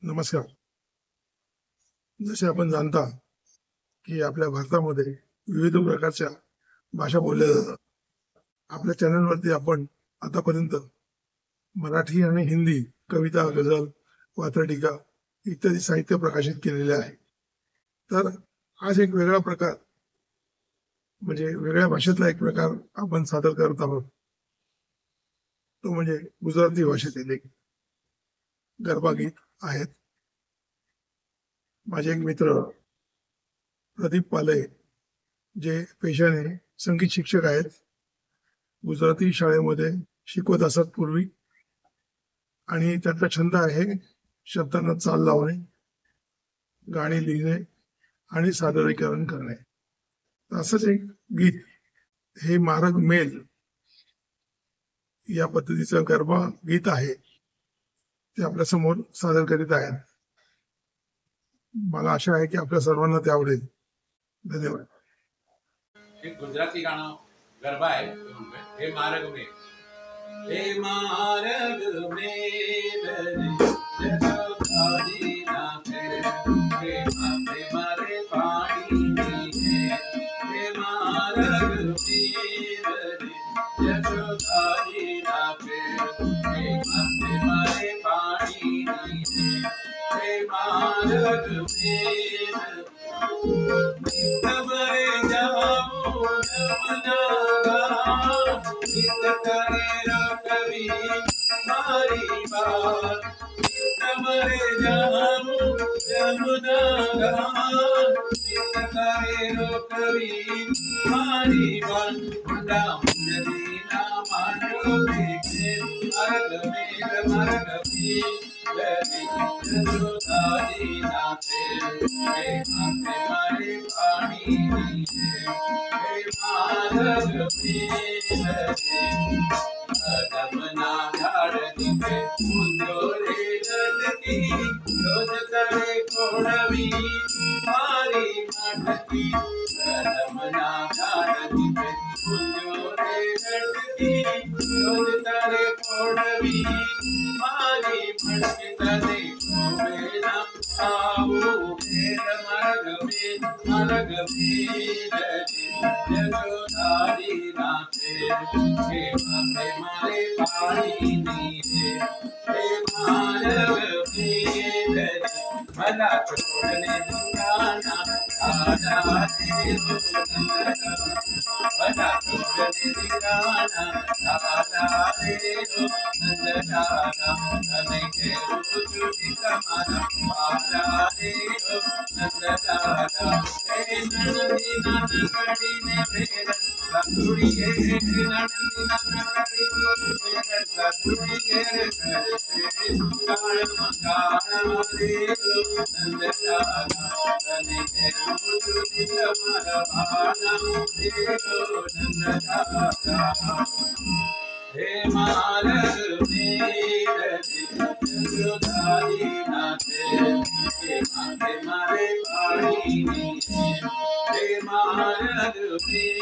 नमस्कार. जसे आपण जाणता की आपल्या भारतामध्ये विविध प्रकारच्या भाषा बोलल्या जातात. आपल्या चॅनलवरती आपण आतापर्यंत मराठी आणि हिंदी कविता, गझल, वात्रटिका इत्यादी साहित्य प्रकाशित केलेले आहे. तर आज एक वेगळा प्रकार म्हणजे वेगळ्या भाषेतला एक प्रकार आपण सादर करत आहोत. तो म्हणजे गुजराती भाषेतील एक गरबा गीत आहेत. माझे एक मित्र प्रदीप पाले जे पेशाने संगीत शिक्षक आहेत, गुजराती शाळेमध्ये शिकवत असत पूर्वी, आणि त्यांचा छंद आहे शब्दांना चाल लावणे, गाणी लिहिणे आणि सादरीकरण करणे. असंच एक गीत हे मारग मेल या पद्धतीचं गरबा गीत आहे, ते आपल्या समोर सादर करीत आहेत. मला आशा आहे की आपल्या सर्वांना ते आवडेल. धन्यवाद. एक गुजराती गाणं गरबा आहे, हे मार्ग में, हे मार्ग में जसोदारी नाचे, हे माथे मारे पाणी है, हे मार्ग में जसोदारी नाचे, हे माथे मारे पाणी है, हे मार्ग में तबरे जाऊं जमुना नित करे कवि मारी बात, तबरे जाऊं जमुना नित करे कवि मारी बात, मुंडा मुंडलीना मांडो देखे मर्ग में जसोदारी नाचे, हे माथे मारे पानी हे मार्ग में कदमना झाड़ दिखे मुंजोरे लटकी, रोज करे कोड़वी मारी मटकी, कदमना झाड़ दिखे मुंजोरे लटकी, रोज करे कोड़वी मारी मटकी, तने मेरा आओ मेरा मार्ग में जसोदारी नाचे, हे माथे मारे पानी है, हे मार्ग में भला छोड़ने दुराना दादा देव नंदना, भला छोड़ने दुराना दादा देव नंदना, तने के रुचि कमाना पारा देव नंदना, हे नंदी नंदकड़ी ने मेरा लखुड़ी के नंदी नंदकड़ी मेरा लखुड़ी के करते काल मंगाना देव नंदना, तने के रुचि कमाना पारा देव नंदना, हे मार्ग में जसोदारी नाचे, हे माथे मारे पानी है, हे मार्ग में